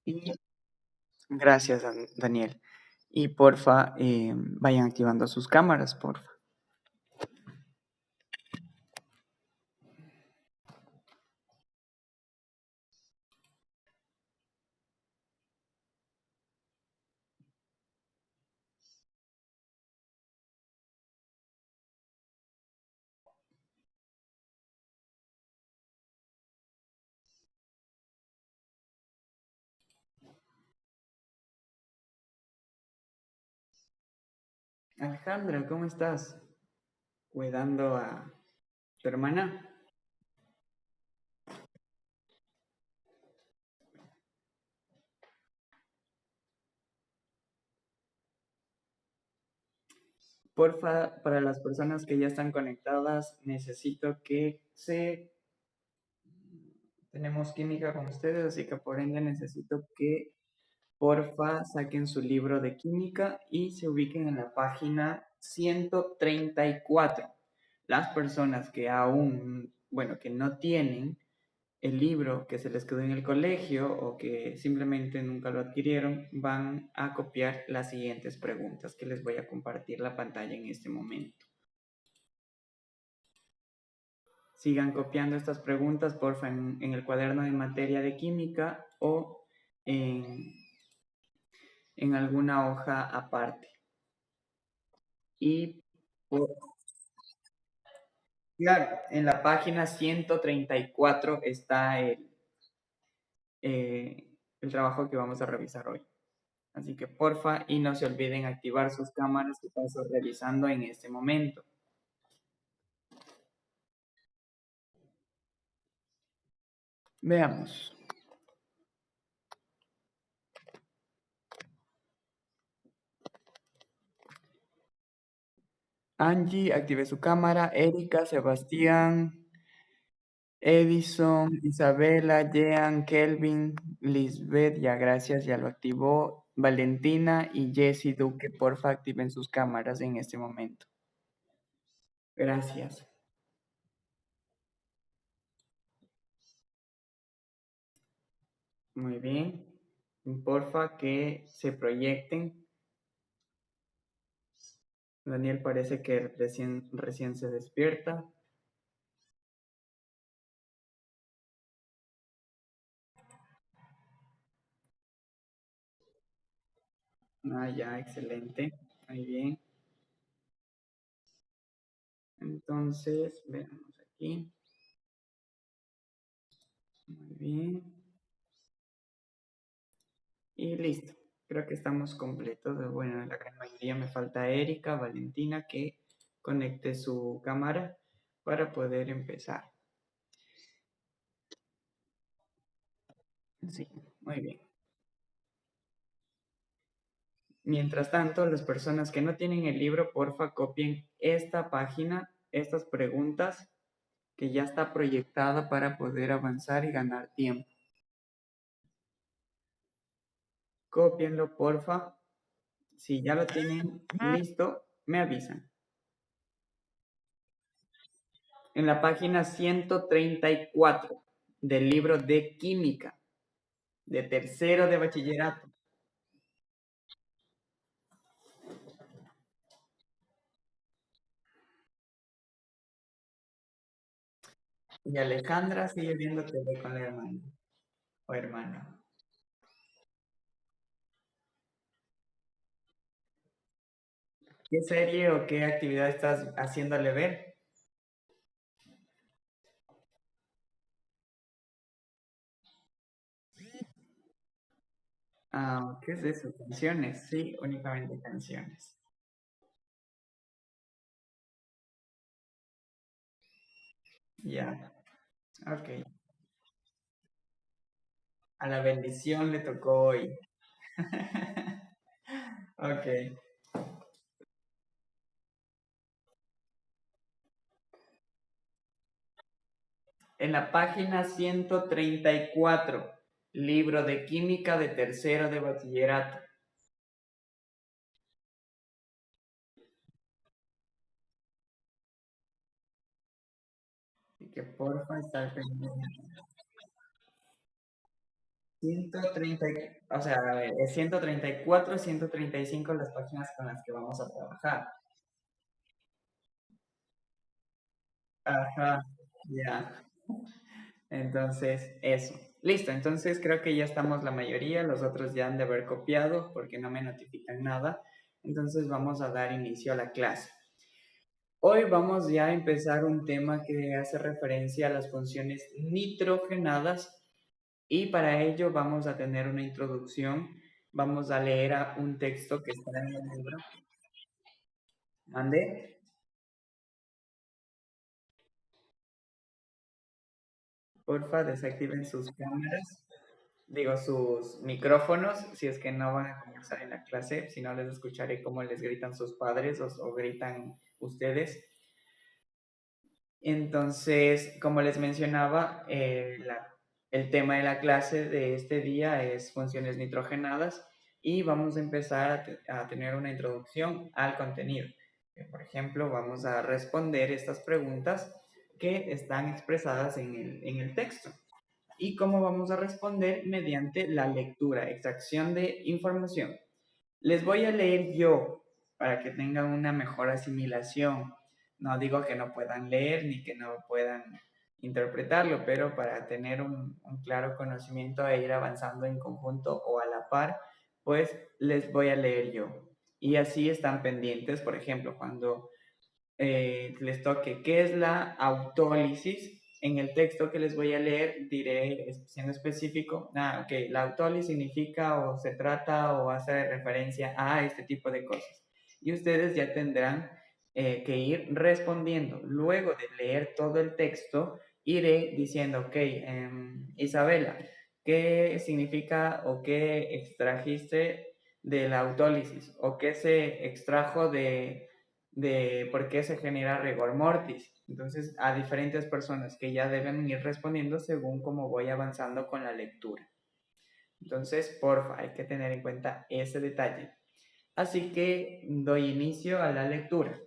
Y gracias, Daniel. Y porfa, vayan activando sus cámaras, porfa. Alejandra, ¿cómo estás? ¿Cuidando a tu hermana? Porfa, para las personas que ya están conectadas, necesito que se... Tenemos química con ustedes, así que por ende necesito que porfa saquen su libro de química y se ubiquen en la página 134. Las personas que aún, bueno, que no tienen el libro que se les quedó en el colegio o que simplemente nunca lo adquirieron, van a copiar las siguientes preguntas que les voy a compartir la pantalla en este momento. Sigan copiando estas preguntas, porfa, en el cuaderno de materia de química o en alguna hoja aparte. Y, claro, en la página 134 está el trabajo que vamos a revisar hoy. Así que porfa, y no se olviden activar sus cámaras que paso revisando en este momento. Veamos. Angie, active su cámara. Erika, Sebastián, Edison, Isabela, Jean, Kelvin, Lisbeth, ya gracias, ya lo activó. Valentina y Jessie Duque, porfa, activen sus cámaras en este momento. Gracias. Muy bien. Porfa, que se proyecten. Daniel parece que recién se despierta. Ah, ya, excelente. Muy bien. Entonces, veamos aquí. Muy bien. Y listo. Creo que estamos completos. Bueno, la gran mayoría me falta Erika, Valentina, que conecte su cámara para poder empezar. Sí, muy bien. Mientras tanto, las personas que no tienen el libro, porfa, copien esta página, estas preguntas que ya está proyectada para poder avanzar y ganar tiempo. Cópienlo, porfa. Si ya lo tienen listo, me avisan. En la página 134 del libro de química, de tercero de bachillerato. Y Alejandra sigue viendo TV con la hermana o hermano. ¿Qué serie o qué actividad estás haciéndole ver? Ah, ¿qué es eso? Canciones, sí, únicamente canciones. Ya, ok. A la bendición le tocó hoy. Ok. En la página 134, libro de química de tercero de bachillerato. Así que porfa estar pendiente. 130, o sea, a ver, es 134, 135 las páginas con las que vamos a trabajar. Ajá, ya. Entonces, eso. Listo, entonces creo que ya estamos la mayoría, los otros ya han de haber copiado porque no me notifican nada. Entonces vamos a dar inicio a la clase. Hoy vamos ya a empezar un tema que hace referencia a las funciones nitrogenadas y para ello vamos a tener una introducción. Vamos a leer un texto que está en el libro. Mande, porfa, desactiven sus cámaras, digo sus micrófonos, si es que no van a conversar en la clase, si no les escucharé cómo les gritan sus padres o gritan ustedes. Entonces, como les mencionaba, el tema de la clase de este día es funciones nitrogenadas y vamos a empezar a tener una introducción al contenido. Por ejemplo, vamos a responder estas preguntas que están expresadas en el texto. ¿Y cómo vamos a responder? Mediante la lectura, extracción de información. Les voy a leer yo para que tengan una mejor asimilación. No digo que no puedan leer ni que no puedan interpretarlo, pero para tener un claro conocimiento e ir avanzando en conjunto o a la par, pues les voy a leer yo. Y así están pendientes, por ejemplo, cuando les toque qué es la autólisis. En el texto que les voy a leer diré, siendo específico, ok, la autólisis significa o se trata o hace referencia a este tipo de cosas. Y ustedes ya tendrán que ir respondiendo. Luego de leer todo el texto, iré diciendo, ok, Isabela, ¿qué significa o qué extrajiste de la autólisis? ¿O qué se extrajo de por qué se genera rigor mortis? Entonces, a diferentes personas que ya deben ir respondiendo según cómo voy avanzando con la lectura. Entonces, porfa, hay que tener en cuenta ese detalle. Así que doy inicio a la lectura.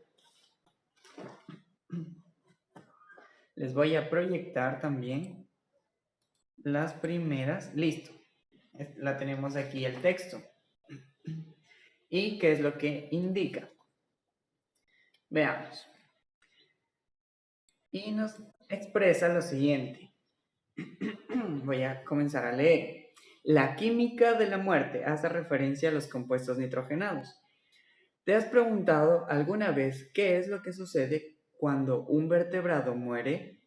Les voy a proyectar también las primeras. Listo. La tenemos aquí el texto. ¿Y qué es lo que indica? Veamos. Y nos expresa lo siguiente. Voy a comenzar a leer. La química de la muerte hace referencia a los compuestos nitrogenados. ¿Te has preguntado alguna vez qué es lo que sucede cuando un vertebrado muere?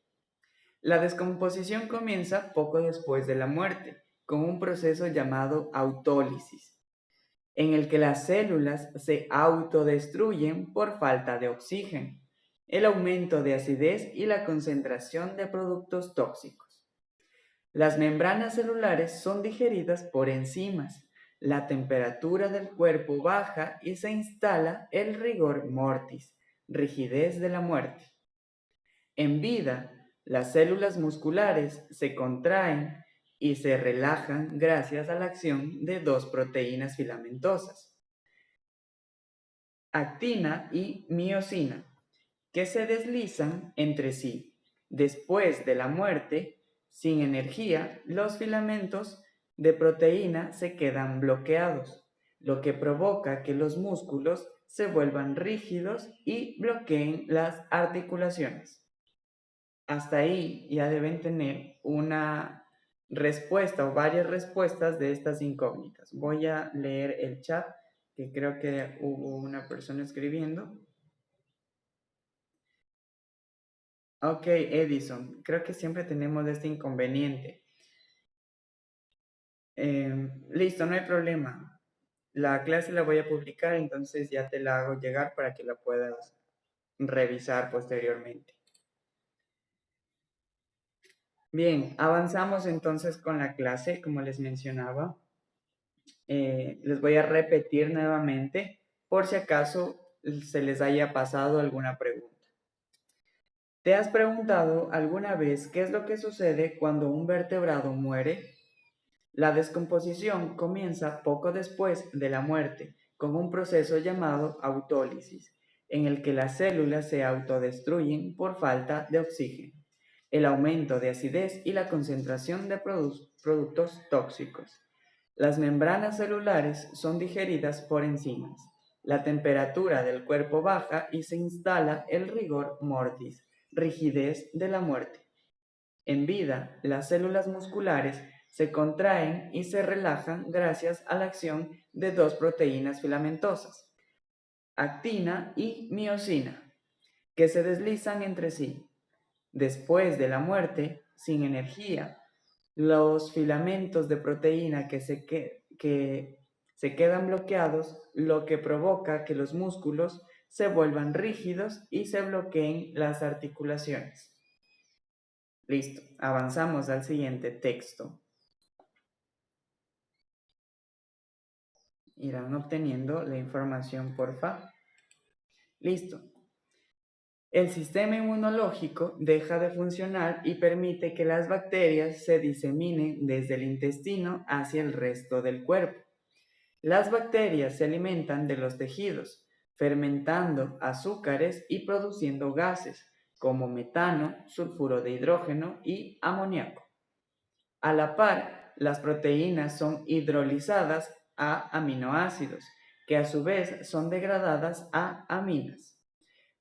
La descomposición comienza poco después de la muerte, con un proceso llamado autólisis, en el que las células se autodestruyen por falta de oxígeno, el aumento de acidez y la concentración de productos tóxicos. Las membranas celulares son digeridas por enzimas, la temperatura del cuerpo baja y se instala el rigor mortis, rigidez de la muerte. En vida, las células musculares se contraen y se relajan gracias a la acción de dos proteínas filamentosas, actina y miosina, que se deslizan entre sí. Después de la muerte, sin energía, los filamentos de proteína se quedan bloqueados, lo que provoca que los músculos se vuelvan rígidos y bloqueen las articulaciones. Hasta ahí ya deben tener una respuesta o varias respuestas de estas incógnitas. Voy a leer el chat, que creo que hubo una persona escribiendo. Ok, Edison, creo que siempre tenemos este inconveniente. Listo, no hay problema. La clase la voy a publicar, entonces ya te la hago llegar para que la puedas revisar posteriormente. Bien, avanzamos entonces con la clase, como les mencionaba. Les voy a repetir nuevamente por si acaso se les haya pasado alguna pregunta. ¿Te has preguntado alguna vez qué es lo que sucede cuando un vertebrado muere? La descomposición comienza poco después de la muerte, con un proceso llamado autólisis, en el que las células se autodestruyen por falta de oxígeno. el aumento de acidez y la concentración de productos tóxicos. Las membranas celulares son digeridas por enzimas. La temperatura del cuerpo baja y se instala el rigor mortis, rigidez de la muerte. En vida, las células musculares se contraen y se relajan gracias a la acción de dos proteínas filamentosas, actina y miosina, que se deslizan entre sí. Después de la muerte, sin energía, los filamentos de proteína que se quedan bloqueados, lo que provoca que los músculos se vuelvan rígidos y se bloqueen las articulaciones. Listo, avanzamos al siguiente texto. Irán obteniendo la información, porfa. Listo. El sistema inmunológico deja de funcionar y permite que las bacterias se diseminen desde el intestino hacia el resto del cuerpo. Las bacterias se alimentan de los tejidos, fermentando azúcares y produciendo gases como metano, sulfuro de hidrógeno y amoníaco. A la par, las proteínas son hidrolizadas a aminoácidos, que a su vez son degradadas a aminas,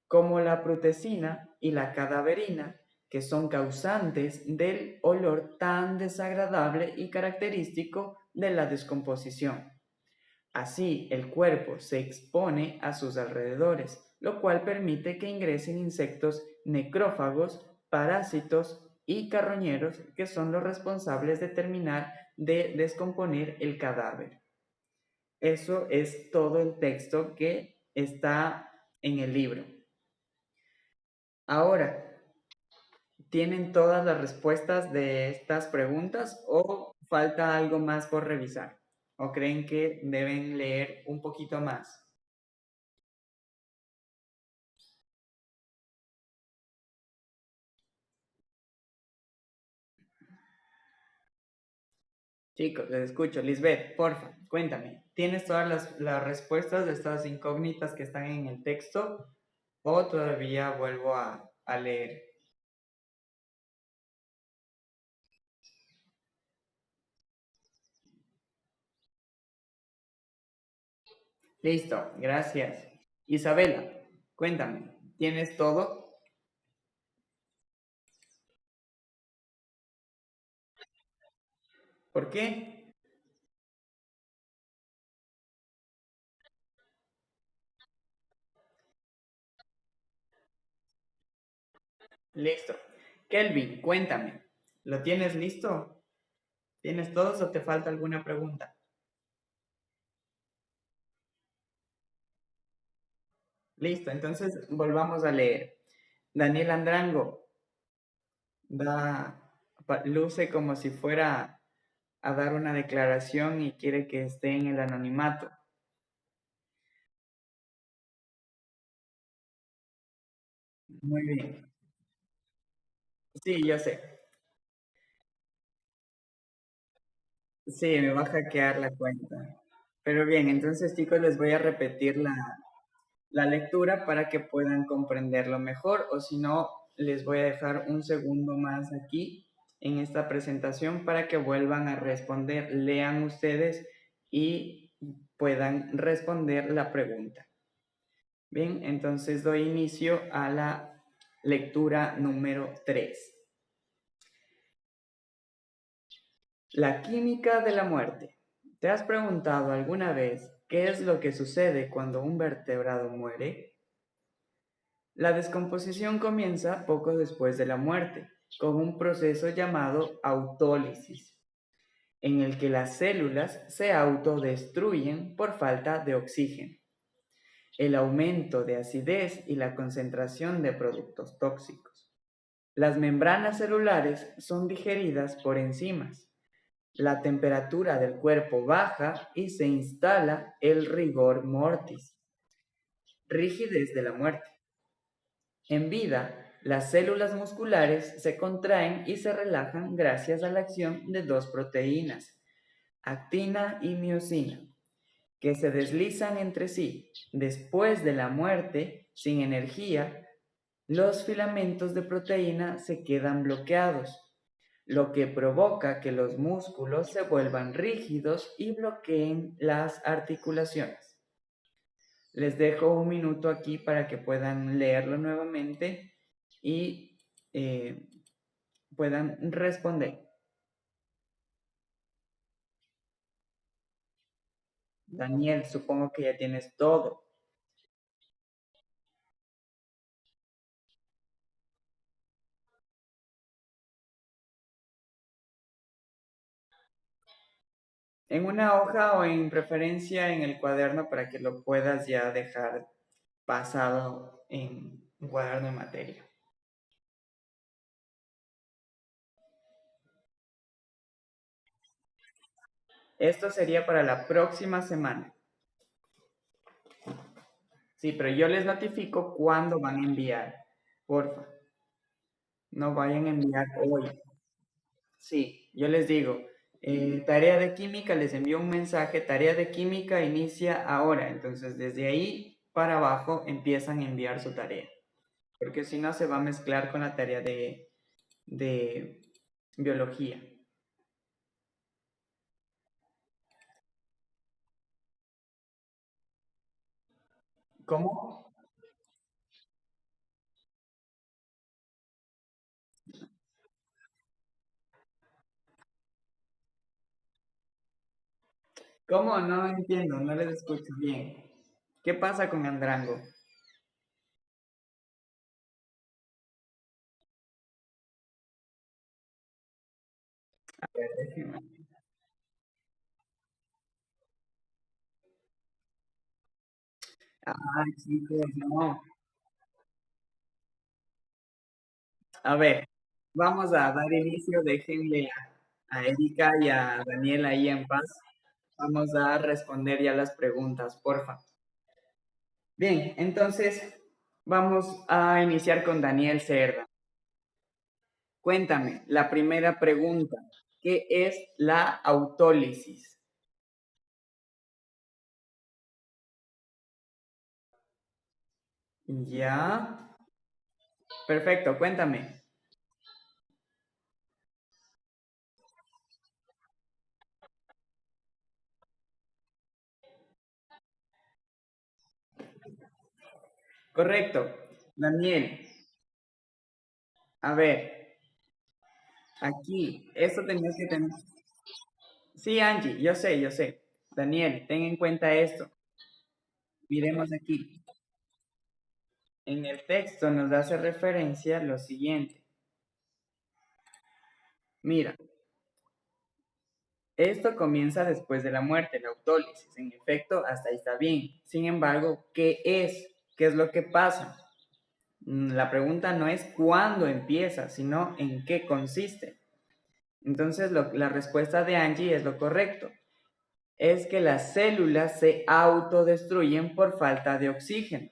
como la prutesina y la cadaverina, que son causantes del olor tan desagradable y característico de la descomposición. Así, el cuerpo se expone a sus alrededores, lo cual permite que ingresen insectos necrófagos, parásitos y carroñeros, que son los responsables de terminar de descomponer el cadáver. Eso es todo el texto que está en el libro. Ahora, ¿tienen todas las respuestas de estas preguntas o falta algo más por revisar? ¿O creen que deben leer un poquito más? Chicos, les escucho. Lisbeth, porfa, cuéntame. ¿Tienes todas las respuestas de estas incógnitas que están en el texto o todavía vuelvo a leer? Listo, gracias. Isabela, cuéntame. ¿Tienes todo? ¿Por qué? Listo. Kelvin, cuéntame. ¿Lo tienes listo? ¿Tienes todos o te falta alguna pregunta? Listo, entonces volvamos a leer. Daniel Andrango luce como si fuera a dar una declaración y quiere que esté en el anonimato. Muy bien. Sí, yo sé. Sí, me va a hackear la cuenta. Pero bien, entonces chicos, les voy a repetir la lectura para que puedan comprenderlo mejor, o si no, les voy a dejar un segundo más aquí en esta presentación para que vuelvan a responder. Lean ustedes y puedan responder la pregunta. Bien, entonces doy inicio a la lectura número 3. La química de la muerte. ¿Te has preguntado alguna vez qué es lo que sucede cuando un vertebrado muere? La descomposición comienza poco después de la muerte, con un proceso llamado autólisis, en el que las células se autodestruyen por falta de oxígeno, el aumento de acidez y la concentración de productos tóxicos. Las membranas celulares son digeridas por enzimas. La temperatura del cuerpo baja y se instala el rigor mortis, rigidez de la muerte. En vida, las células musculares se contraen y se relajan gracias a la acción de dos proteínas, actina y miosina, que se deslizan entre sí. Después de la muerte, sin energía, los filamentos de proteína se quedan bloqueados, lo que provoca que los músculos se vuelvan rígidos y bloqueen las articulaciones. Les dejo un minuto aquí para que puedan leerlo nuevamente y eh, puedan responder. Daniel, supongo que ya tienes todo. En una hoja o en preferencia en el cuaderno para que lo puedas ya dejar pasado en un cuaderno de materia. Esto sería para la próxima semana. Sí, pero yo les notifico cuándo van a enviar. Porfa, no vayan a enviar hoy. Sí, yo les digo, tarea de química, les envío un mensaje, tarea de química inicia ahora. Entonces, desde ahí para abajo empiezan a enviar su tarea. Porque si no, se va a mezclar con la tarea de biología. ¿Cómo? ¿Cómo? No entiendo, no les escucho bien. ¿Qué pasa con Andrango? A ver, déjenme. Ay, chicos, no. A ver, vamos a dar inicio. Déjenle a Erika y a Daniel ahí en paz. Vamos a responder ya las preguntas, porfa. Bien, entonces vamos a iniciar con Daniel Cerda. Cuéntame, la primera pregunta, ¿qué es la autólisis? Ya, perfecto, cuéntame. Correcto. Daniel, a ver, aquí, esto tenías que tener. Sí, Angie, yo sé, yo sé. Daniel, ten en cuenta esto. Miremos aquí. En el texto nos hace referencia lo siguiente. Mira, esto comienza después de la muerte, la autólisis. En efecto, hasta ahí está bien. Sin embargo, ¿qué es? ¿Qué es lo que pasa? La pregunta no es cuándo empieza, sino en qué consiste. Entonces, la respuesta de Angie es lo correcto. Es que las células se autodestruyen por falta de oxígeno.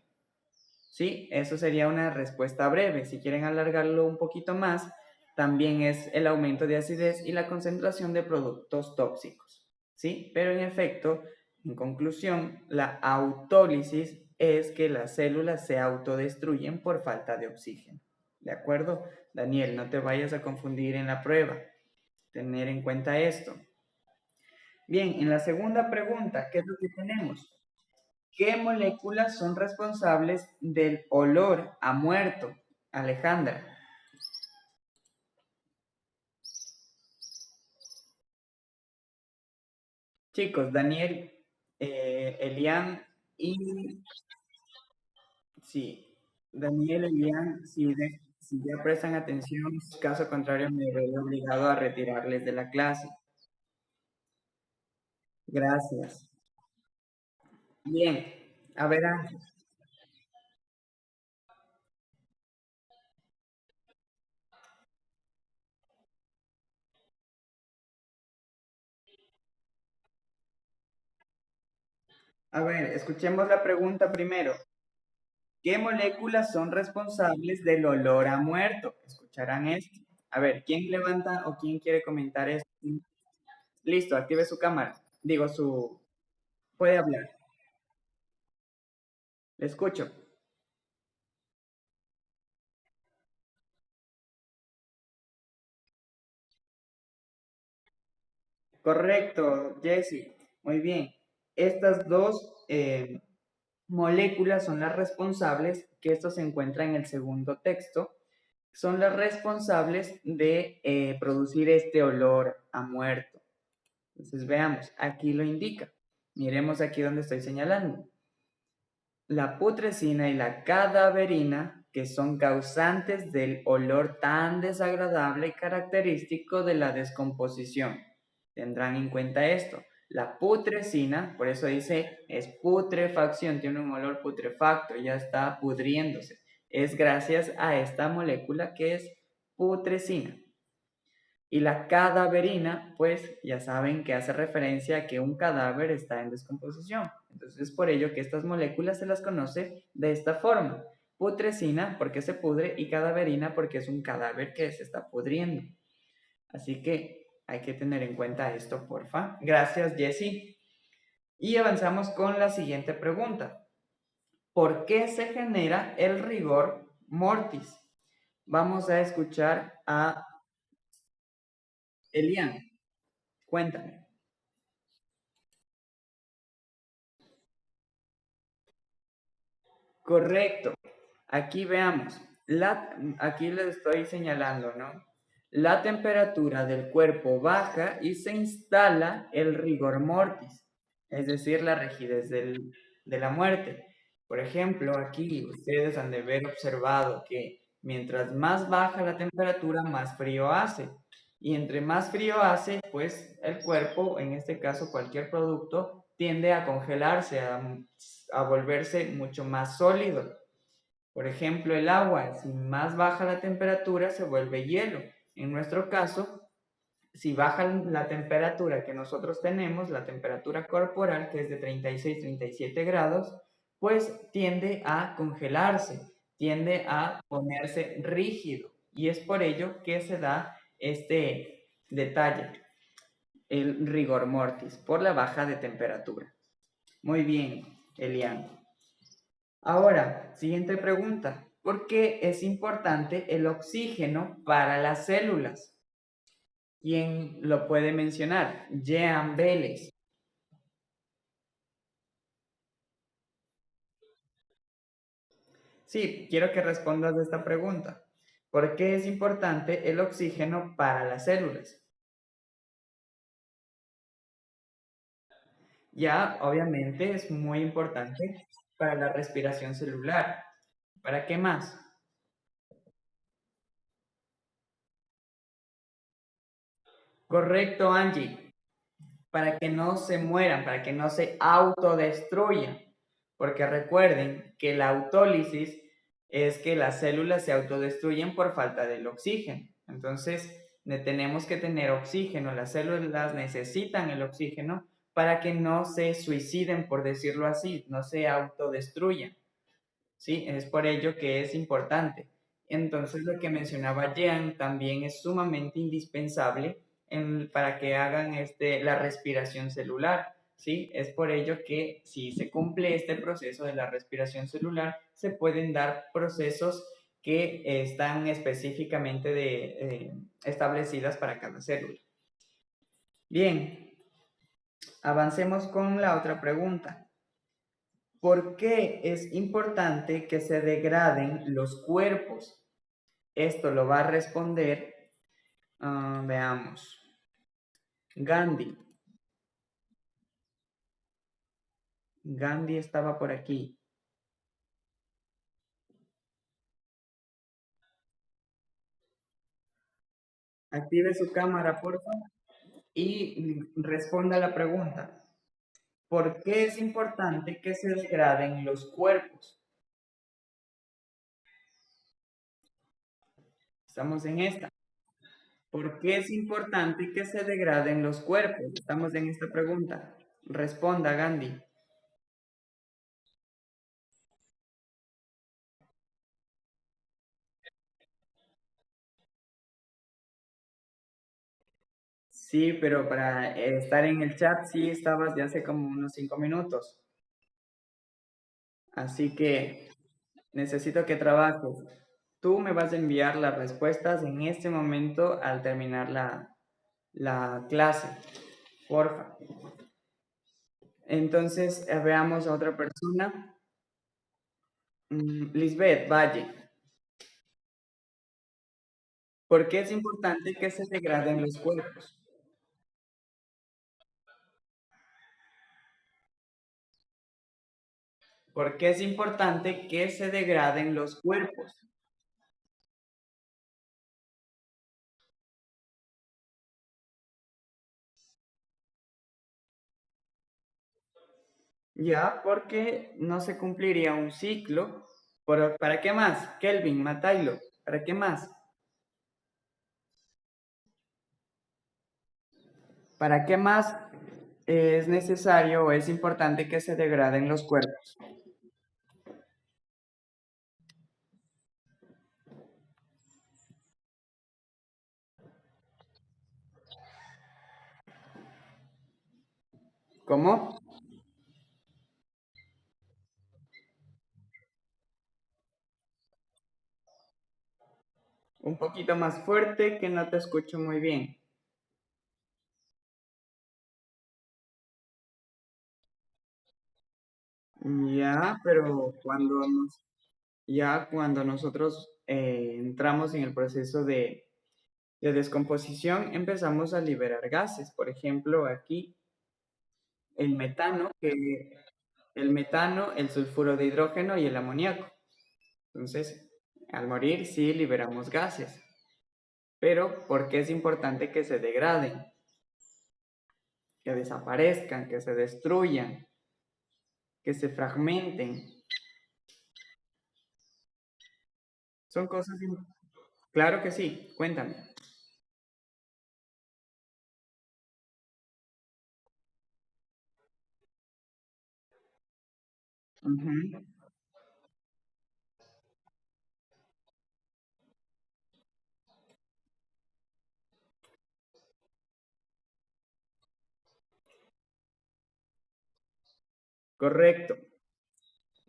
Sí, eso sería una respuesta breve. Si quieren alargarlo un poquito más, también es el aumento de acidez y la concentración de productos tóxicos. ¿Sí? Pero en efecto, en conclusión, la autólisis es que las células se autodestruyen por falta de oxígeno. ¿De acuerdo? Daniel, no te vayas a confundir en la prueba. Tener en cuenta esto. Bien, en la segunda pregunta, ¿qué es lo que tenemos? ¿Qué moléculas son responsables del olor a muerto? Alejandra. Chicos, Daniel, Elian y... Sí, Daniel, Elian, si ya prestan atención, caso contrario me veré obligado a retirarles de la clase. Gracias. Bien, a ver, escuchemos la pregunta primero. ¿Qué moléculas son responsables del olor a muerto? Escucharán esto. A ver, ¿quién levanta o quién quiere comentar esto? Listo, active su cámara. Digo, su... Puede hablar. Le escucho. Correcto, Jesse. Muy bien. Estas dos moléculas son las responsables, que esto se encuentra en el segundo texto, son las responsables de producir este olor a muerto. Entonces veamos, aquí lo indica. Miremos aquí donde estoy señalando. La putrescina y la cadaverina, que son causantes del olor tan desagradable y característico de la descomposición. Tendrán en cuenta esto. La putrescina, por eso dice, es putrefacción, tiene un olor putrefacto, ya está pudriéndose. Es gracias a esta molécula que es putrescina. Y la cadaverina, pues ya saben que hace referencia a que un cadáver está en descomposición. Entonces es por ello que estas moléculas se las conoce de esta forma. Putrescina porque se pudre y cadaverina porque es un cadáver que se está pudriendo. Así que hay que tener en cuenta esto, porfa. Gracias, Jessie. Y avanzamos con la siguiente pregunta. ¿Por qué se genera el rigor mortis? Vamos a escuchar a Elian. Cuéntame. Correcto. Aquí veamos. Aquí les estoy señalando, ¿no? La temperatura del cuerpo baja y se instala el rigor mortis, es decir, la rigidez de la muerte. Por ejemplo, aquí ustedes han de haber observado que mientras más baja la temperatura, más frío hace. Y entre más frío hace, pues el cuerpo, en este caso cualquier producto, tiende a congelarse, a volverse mucho más sólido. Por ejemplo, el agua, si más baja la temperatura, se vuelve hielo. En nuestro caso, si baja la temperatura que nosotros tenemos, la temperatura corporal, que es de 36-37 grados, pues tiende a congelarse, tiende a ponerse rígido. Y es por ello que se da este detalle, el rigor mortis, por la baja de temperatura. Muy bien, Elian. Ahora, siguiente pregunta. ¿Por qué es importante el oxígeno para las células? ¿Quién lo puede mencionar? Jean Vélez. Sí, quiero que respondas de esta pregunta. ¿Por qué es importante el oxígeno para las células? Ya, obviamente, es muy importante para la respiración celular. ¿Para qué más? Correcto, Angie. Para que no se mueran, para que no se autodestruyan. Porque recuerden que la autólisis es que las células se autodestruyen por falta del oxígeno. Entonces, tenemos que tener oxígeno. Las células necesitan el oxígeno para que no se suiciden, por decirlo así, no se autodestruyan. ¿Sí? Es por ello que es importante. Entonces, lo que mencionaba Jean también es sumamente indispensable para que hagan la respiración celular. ¿Sí? Es por ello que si se cumple este proceso de la respiración celular, se pueden dar procesos que están específicamente establecidas para cada célula. Bien, avancemos con la otra pregunta. ¿Por qué es importante que se degraden los cuerpos? Esto lo va a responder, veamos, Gandhi. Gandhi estaba por aquí. Active su cámara, por favor, y responda a la pregunta. ¿Por qué es importante que se degraden los cuerpos? Estamos en esta. ¿Por qué es importante que se degraden los cuerpos? Estamos en esta pregunta. Responda, Gandhi. Sí, pero para estar en el chat sí estabas de hace como unos 5 minutos. Así que necesito que trabajes. Tú me vas a enviar las respuestas en este momento al terminar la clase. porfa. Entonces, veamos a otra persona. Lisbeth Valle. ¿Por qué es importante que se degraden los cuerpos? ¿Por qué es importante que se degraden los cuerpos? Ya, porque no se cumpliría un ciclo. ¿Para qué más? Kelvin, Matailo, ¿para qué más? ¿Para qué más es necesario o es importante que se degraden los cuerpos? ¿Cómo? Un poquito más fuerte que no te escucho muy bien. Ya, pero cuando nosotros entramos en el proceso de descomposición, empezamos a liberar gases. Por ejemplo, aquí el metano, el metano, el sulfuro de hidrógeno y el amoníaco. Entonces, al morir sí liberamos gases, pero ¿por qué es importante que se degraden, que desaparezcan, que se destruyan, que se fragmenten? Son cosas... Claro que sí, cuéntame. Ujú, correcto,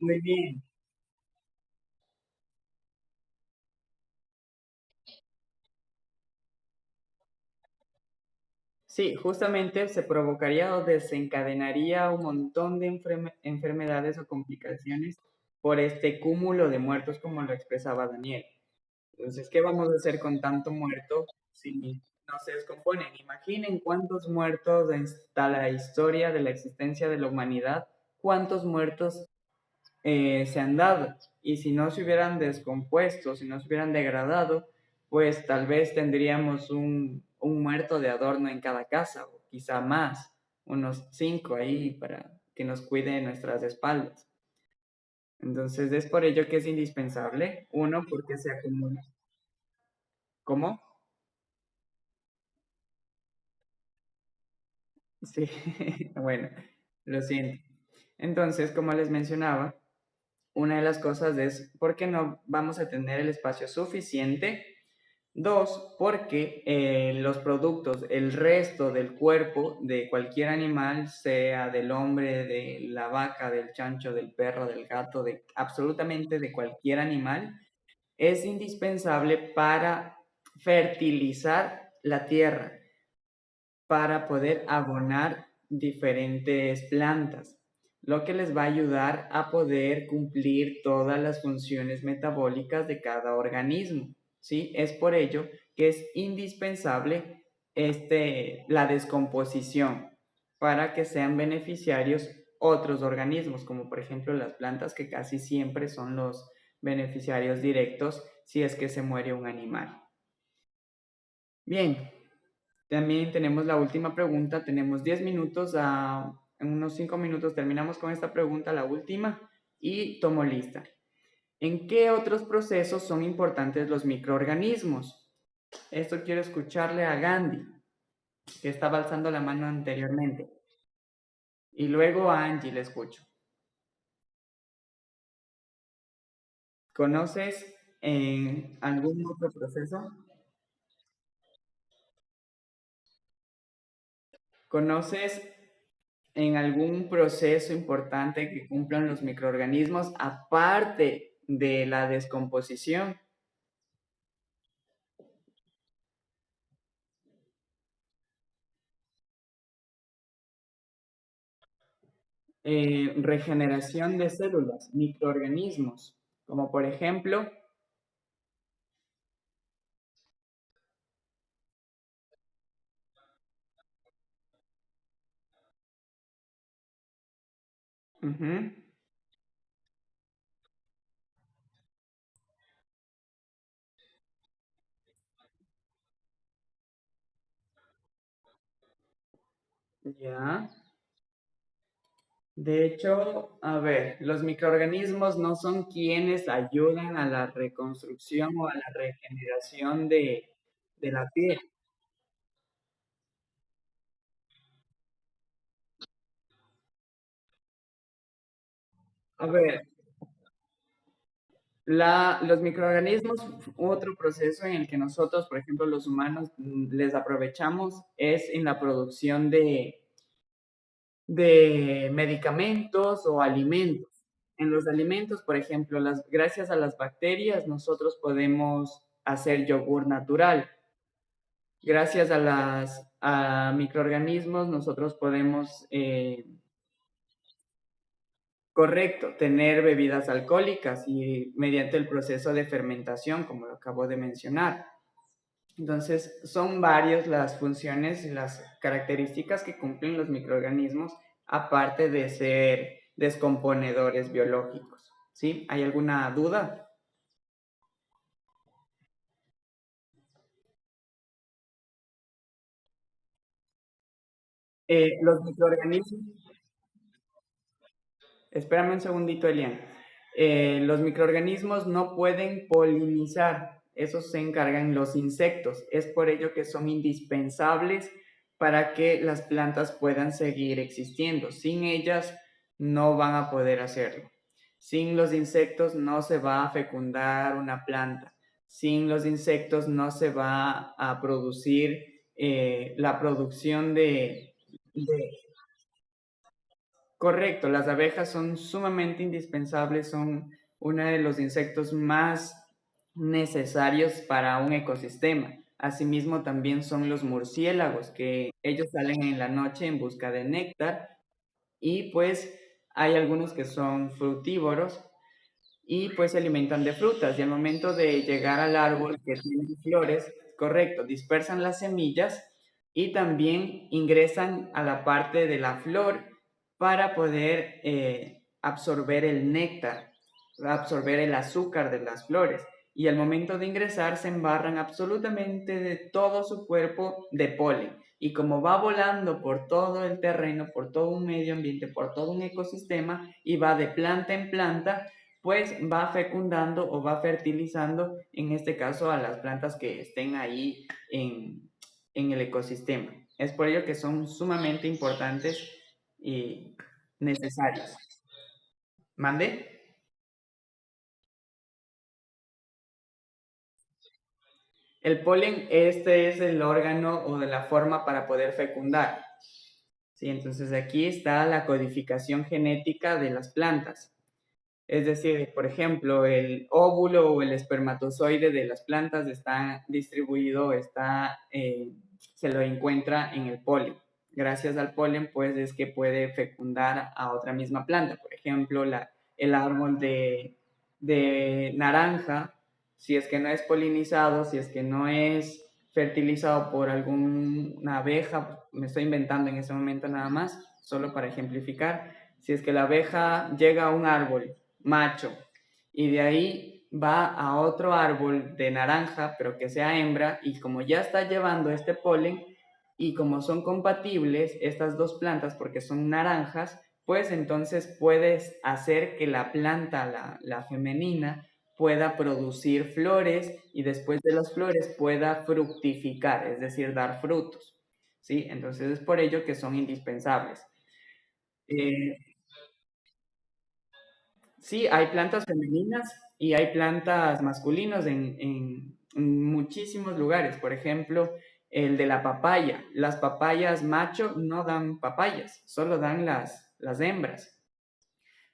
muy bien. Sí, justamente se provocaría o desencadenaría un montón de enfermedades o complicaciones por este cúmulo de muertos, como lo expresaba Daniel. Entonces, ¿qué vamos a hacer con tanto muerto si no se descomponen? Imaginen cuántos muertos está la historia de la existencia de la humanidad, cuántos muertos se han dado. Y si no se hubieran descompuesto, si no se hubieran degradado, pues tal vez tendríamos un muerto de adorno en cada casa, o quizá más, unos 5 ahí para que nos cuide nuestras espaldas. Entonces es por ello que es indispensable, uno, porque se acumula. ¿Cómo? Sí, bueno, lo siento. Entonces, como les mencionaba, una de las cosas es porque no vamos a tener el espacio suficiente. Dos, porque los productos, el resto del cuerpo de cualquier animal, sea del hombre, de la vaca, del chancho, del perro, del gato, de absolutamente de cualquier animal, es indispensable para fertilizar la tierra, para poder abonar diferentes plantas, lo que les va a ayudar a poder cumplir todas las funciones metabólicas de cada organismo, ¿sí? Es por ello que es indispensable la descomposición para que sean beneficiarios otros organismos, como por ejemplo las plantas, que casi siempre son los beneficiarios directos si es que se muere un animal. Bien, también tenemos la última pregunta, tenemos 10 minutos, en unos 5 minutos terminamos con esta pregunta, la última, y tomo lista. ¿En qué otros procesos son importantes los microorganismos? Esto quiero escucharle a Gandhi, que estaba alzando la mano anteriormente, y luego a Angie le escucho. ¿Conoces en algún otro proceso? ¿Conoces en algún proceso importante que cumplan los microorganismos aparte de la descomposición? regeneración de células, microorganismos, como por ejemplo, ujú, ya. De hecho, a ver, los microorganismos no son quienes ayudan a la reconstrucción o a la regeneración de la piel. A ver, los microorganismos, otro proceso en el que nosotros, por ejemplo, los humanos, les aprovechamos es en la producción de medicamentos o alimentos. En los alimentos, por ejemplo, gracias a las bacterias, nosotros podemos hacer yogur natural. Gracias a microorganismos, nosotros podemos, correcto, tener bebidas alcohólicas y mediante el proceso de fermentación, como lo acabo de mencionar. Entonces, son varias las funciones y las características que cumplen los microorganismos, aparte de ser descomponedores biológicos. ¿Sí? ¿Hay alguna duda? Los microorganismos, espérame un segundito, Elian. Los microorganismos no pueden polinizar, esos se encargan los insectos. Es por ello que son indispensables para que las plantas puedan seguir existiendo. Sin ellas no van a poder hacerlo. Sin los insectos no se va a fecundar una planta. Sin los insectos no se va a producir la producción de Correcto, las abejas son sumamente indispensables, son uno de los insectos más necesarios para un ecosistema. Asimismo, también son los murciélagos, que ellos salen en la noche en busca de néctar y pues hay algunos que son frutívoros y pues se alimentan de frutas y al momento de llegar al árbol que tiene flores, correcto, dispersan las semillas y también ingresan a la parte de la flor para poder absorber el néctar, absorber el azúcar de las flores. Y al momento de ingresar se embarran absolutamente de todo su cuerpo de polen. Y como va volando por todo el terreno, por todo un medio ambiente, por todo un ecosistema y va de planta en planta, pues va fecundando o va fertilizando, en este caso, a las plantas que estén ahí en el ecosistema. Es por ello que son sumamente importantes y necesarios. ¿Mande? El polen, este es el órgano o de la forma para poder fecundar. Sí, entonces aquí está la codificación genética de las plantas. Es decir, por ejemplo, el óvulo o el espermatozoide de las plantas está distribuido, se lo encuentra en el polen. Gracias al polen, pues es que puede fecundar a otra misma planta. Por ejemplo, el árbol de naranja, si es que no es polinizado, si es que no es fertilizado por alguna abeja, me estoy inventando en ese momento nada más, solo para ejemplificar, si es que la abeja llega a un árbol macho y de ahí va a otro árbol de naranja, pero que sea hembra, y como ya está llevando este polen, y como son compatibles estas dos plantas porque son naranjas, pues entonces puedes hacer que la planta, la femenina, pueda producir flores y después de las flores pueda fructificar, es decir, dar frutos. ¿Sí? Entonces es por ello que son indispensables. Eh, Sí, hay plantas femeninas y hay plantas masculinas en muchísimos lugares. Por ejemplo, el de la papaya. Las papayas macho no dan papayas, solo dan las hembras.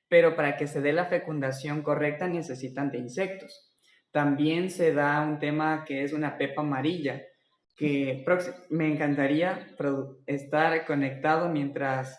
Pero para que se dé la fecundación correcta necesitan de insectos. También se da un tema que es una pepa amarilla, que me encantaría estar conectado mientras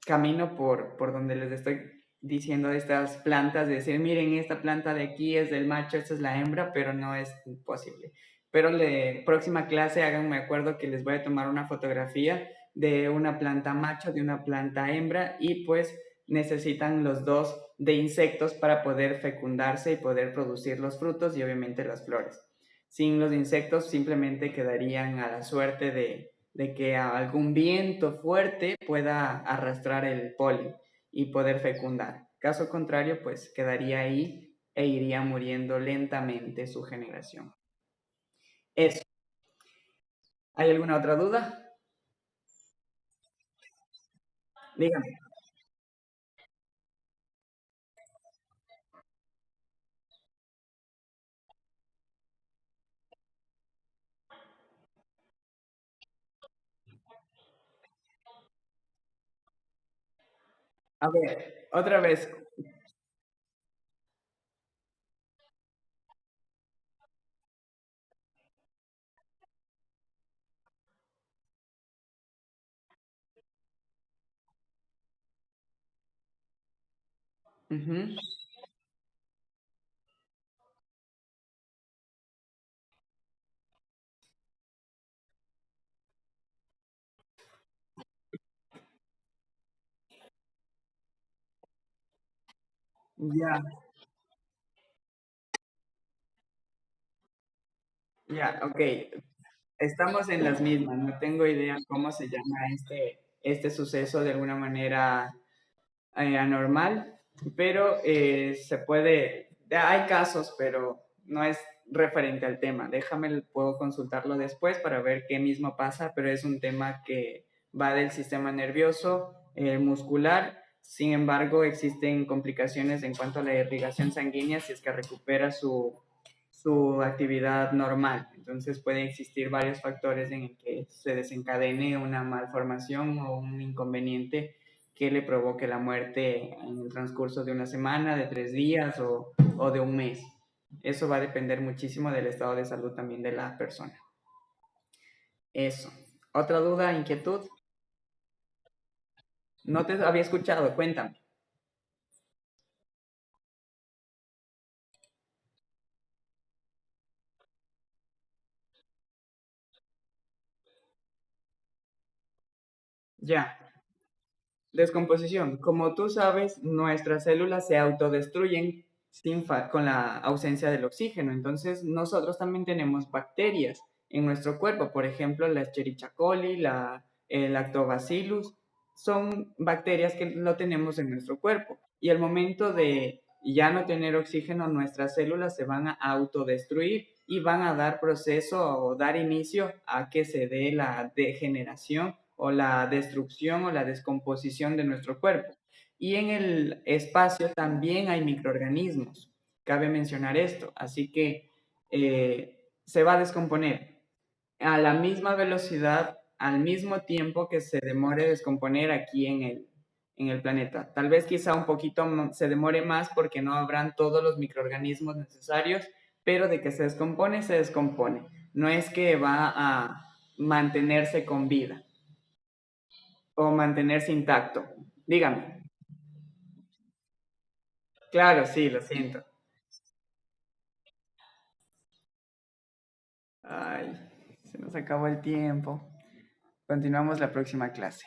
camino por donde les estoy diciendo estas plantas, de decir, miren, esta planta de aquí es del macho, esta es la hembra, pero no es posible. Pero la próxima clase háganme acuerdo que les voy a tomar una fotografía de una planta macho, de una planta hembra, y pues necesitan los dos de insectos para poder fecundarse y poder producir los frutos y obviamente las flores. Sin los insectos simplemente quedarían a la suerte de que algún viento fuerte pueda arrastrar el polen y poder fecundar. Caso contrario, pues quedaría ahí e iría muriendo lentamente su generación. Eso. ¿Hay alguna otra duda? Dígame. A ver, otra vez. Ujú. Ya, ya, ok. Estamos en las mismas. No tengo idea cómo se llama este suceso de alguna manera anormal, pero se puede, hay casos, pero no es referente al tema. Déjame, puedo consultarlo después para ver qué mismo pasa, pero es un tema que va del sistema nervioso, muscular. Sin embargo, existen complicaciones en cuanto a la irrigación sanguínea si es que recupera su actividad normal. Entonces pueden existir varios factores en el que se desencadene una malformación o un inconveniente que le provoque la muerte en el transcurso de una semana, de 3 días o de un mes. Eso va a depender muchísimo del estado de salud también de la persona. Eso. ¿Otra duda, inquietud? No te había escuchado, cuéntame. Ya. Descomposición. Como tú sabes, nuestras células se autodestruyen con la ausencia del oxígeno. Entonces, nosotros también tenemos bacterias en nuestro cuerpo. Por ejemplo, la Escherichia coli, el Lactobacillus, son bacterias que lo tenemos en nuestro cuerpo. Y al momento de ya no tener oxígeno, nuestras células se van a autodestruir y van a dar proceso o dar inicio a que se dé la degeneración o la destrucción o la descomposición de nuestro cuerpo. Y en el espacio también hay microorganismos, cabe mencionar esto, así que se va a descomponer a la misma velocidad, al mismo tiempo que se demore descomponer aquí en el planeta. Tal vez quizá un poquito se demore más porque no habrán todos los microorganismos necesarios, pero de que se descompone, se descompone. No es que va a mantenerse con vida o mantenerse intacto. Dígame. Claro, sí, lo siento. Ay, se nos acabó el tiempo. Continuamos la próxima clase.